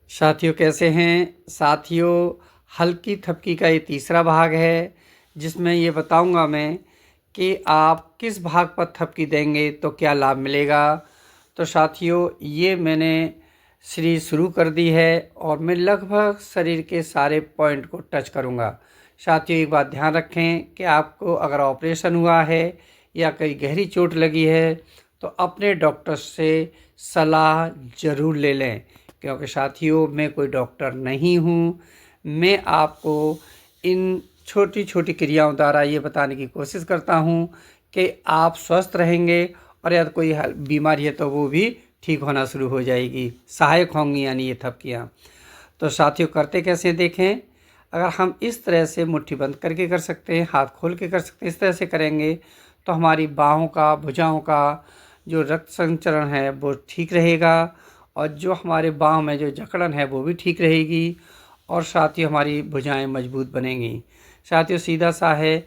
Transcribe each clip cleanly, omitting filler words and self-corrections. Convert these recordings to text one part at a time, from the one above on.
साथियों कैसे हैं साथियों। हल्की थपकी का ये तीसरा भाग है जिसमें ये बताऊंगा मैं कि आप किस भाग पर थपकी देंगे तो क्या लाभ मिलेगा। तो साथियों ये मैंने सीरीज शुरू कर दी है और मैं लगभग शरीर के सारे पॉइंट को टच करूंगा। साथियों एक बात ध्यान रखें कि आपको अगर ऑपरेशन हुआ है या कहीं गहरी चोट लगी है तो अपने डॉक्टर से सलाह ज़रूर ले लें, क्योंकि साथियों मैं कोई डॉक्टर नहीं हूँ। मैं आपको इन छोटी छोटी क्रियाओं द्वारा ये बताने की कोशिश करता हूँ कि आप स्वस्थ रहेंगे और यदि कोई बीमारी है तो वो भी ठीक होना शुरू हो जाएगी, सहायक होंगी यानी ये थपकियाँ। तो साथियों करते कैसे देखें। अगर हम इस तरह से मुट्ठी बंद करके कर सकते हैं, हाथ खोल के कर सकते हैं, इस तरह से करेंगे तो हमारी बाहों का भुजाओं का जो रक्त संचरण है वो ठीक रहेगा और जो हमारे बाहों में जो जकड़न है वो भी ठीक रहेगी और साथ ही हमारी भुजाएं मजबूत बनेंगी। साथियों सीधा सा है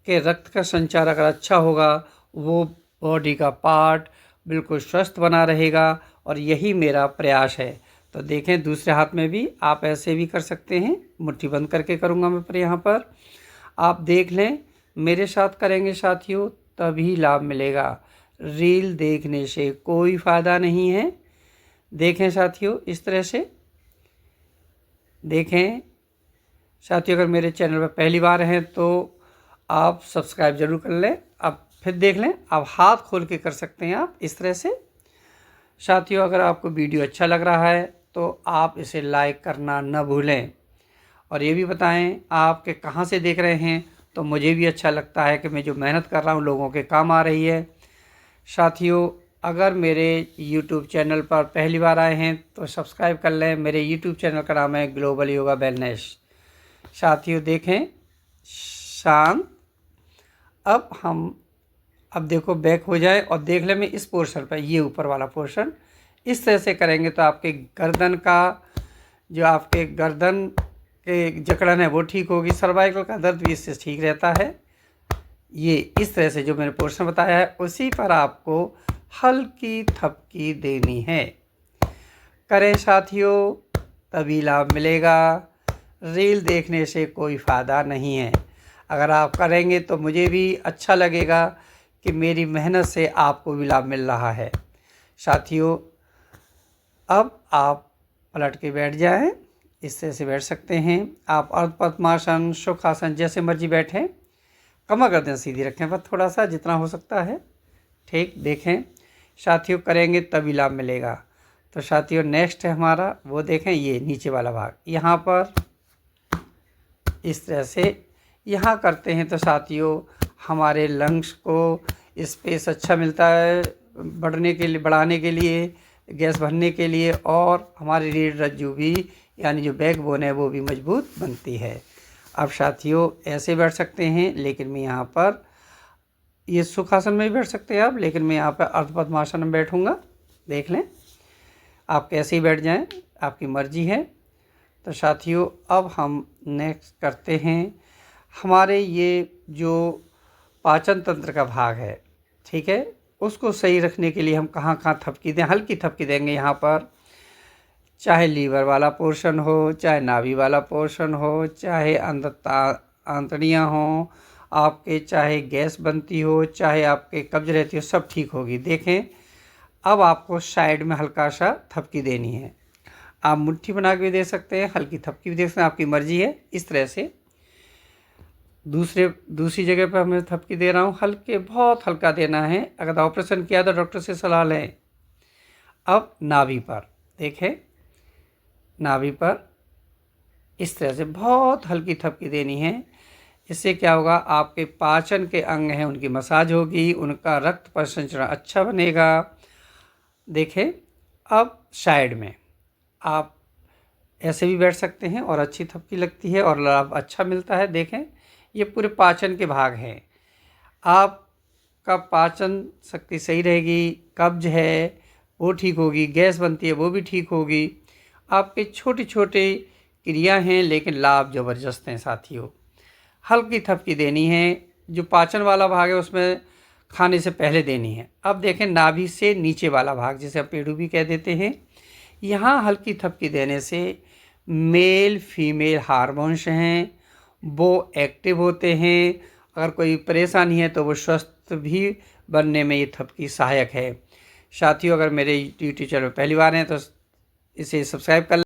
कि रक्त का संचार अगर अच्छा होगा वो बॉडी का पार्ट बिल्कुल स्वस्थ बना रहेगा और यही मेरा प्रयास है। तो देखें दूसरे हाथ में भी आप ऐसे भी कर सकते हैं, मुट्ठी बंद करके करूँगा मैं पर यहाँ पर आप देख लें। मेरे साथ करेंगे साथियों तभी लाभ मिलेगा, रील देखने से कोई फ़ायदा नहीं है। देखें साथियों इस तरह से देखें। साथियों अगर मेरे चैनल पर पहली बार हैं तो आप सब्सक्राइब ज़रूर कर लें। अब फिर देख लें, आप हाथ खोल के कर सकते हैं आप इस तरह से। साथियों अगर आपको वीडियो अच्छा लग रहा है तो आप इसे लाइक करना न भूलें और ये भी बताएं आप कि कहाँ से देख रहे हैं, तो मुझे भी अच्छा लगता है कि मैं जो मेहनत कर रहा हूँ लोगों के काम आ रही है। साथियों अगर मेरे YouTube चैनल पर पहली बार आए हैं तो सब्सक्राइब कर लें। मेरे YouTube चैनल का नाम है ग्लोबल योगा वेलनेस। साथियों देखें शांत। अब देखो बैक हो जाए और देख लें मैं इस पोर्शन पर, ये ऊपर वाला पोर्शन इस तरह से करेंगे तो आपके गर्दन का जो आपके गर्दन के जकड़न है वो ठीक होगी, सर्वाइकल का दर्द भी इससे ठीक रहता है। ये इस तरह से जो मैंने पोर्शन बताया है उसी पर आपको हल्की थपकी देनी है। करें साथियों तभी लाभ मिलेगा, रील देखने से कोई फ़ायदा नहीं है। अगर आप करेंगे तो मुझे भी अच्छा लगेगा कि मेरी मेहनत से आपको भी लाभ मिल रहा है। साथियों अब आप पलट के बैठ जाएं, इस तरह से बैठ सकते हैं आप। अर्ध पद्मासन, सुखासन जैसे मर्जी बैठें, कमर गर्दन सीधी रखें बस थोड़ा सा जितना हो सकता है, ठीक। देखें साथियों करेंगे तभी लाभ मिलेगा। तो साथियों नेक्स्ट है हमारा वो देखें ये नीचे वाला भाग, यहाँ पर इस तरह से यहाँ करते हैं तो साथियों हमारे लंग्स को स्पेस अच्छा मिलता है बढ़ने के लिए, बढ़ाने के लिए, गैस भरने के लिए, और हमारी रीढ़ रज्जू भी यानी जो बैकबोन है वो भी मजबूत बनती है। अब साथियों ऐसे बैठ सकते हैं, लेकिन मैं यहाँ पर ये सुखासन में भी बैठ सकते हैं आप, लेकिन मैं यहाँ पर अर्ध पद्मासन में बैठूँगा। देख लें आप कैसे ही बैठ जाएं, आपकी मर्जी है। तो साथियों अब हम नेक्स्ट करते हैं हमारे ये जो पाचन तंत्र का भाग है, ठीक है, उसको सही रखने के लिए हम कहाँ कहाँ थपकी दें। हल्की थपकी देंगे यहाँ पर, चाहे लीवर वाला पोर्शन हो, चाहे नाभि वाला पोर्शन हो, चाहे अंदर आंतड़ियाँ हों आपके, चाहे गैस बनती हो, चाहे आपके कब्ज रहती हो, सब ठीक होगी। देखें अब आपको साइड में हल्का सा थपकी देनी है। आप मुट्ठी बना के भी दे सकते हैं, हल्की थपकी भी दे सकते हैं, आपकी मर्जी है। इस तरह से दूसरी जगह पर मैं थपकी दे रहा हूँ, हल्के बहुत हल्का देना है। अगर ऑपरेशन किया तो डॉक्टर से सलाह लें। अब नाभि पर देखें, नाभि पर इस तरह से बहुत हल्की थपकी देनी है। इससे क्या होगा, आपके पाचन के अंग हैं उनकी मसाज होगी, उनका रक्त परिसंचरण अच्छा बनेगा। देखें अब साइड में आप ऐसे भी बैठ सकते हैं और अच्छी थपकी लगती है और लाभ अच्छा मिलता है। देखें ये पूरे पाचन के भाग हैं, आपका पाचन शक्ति सही रहेगी, कब्ज है वो ठीक होगी, गैस बनती है वो भी ठीक होगी। आपके छोटे छोटे क्रिया हैं लेकिन लाभ ज़बरदस्त हैं। साथियों हल्की थपकी देनी है, जो पाचन वाला भाग है उसमें खाने से पहले देनी है। अब देखें नाभि से नीचे वाला भाग जिसे आप पेड़ू भी कह देते हैं, यहाँ हल्की थपकी देने से मेल फीमेल हार्मोन्स हैं वो एक्टिव होते हैं। अगर कोई परेशानी है तो वो स्वस्थ भी बनने में ये थपकी सहायक है। साथियों, अगर मेरे यूट्यूब चैनल पहली बार हैं तो इसे सब्सक्राइब कर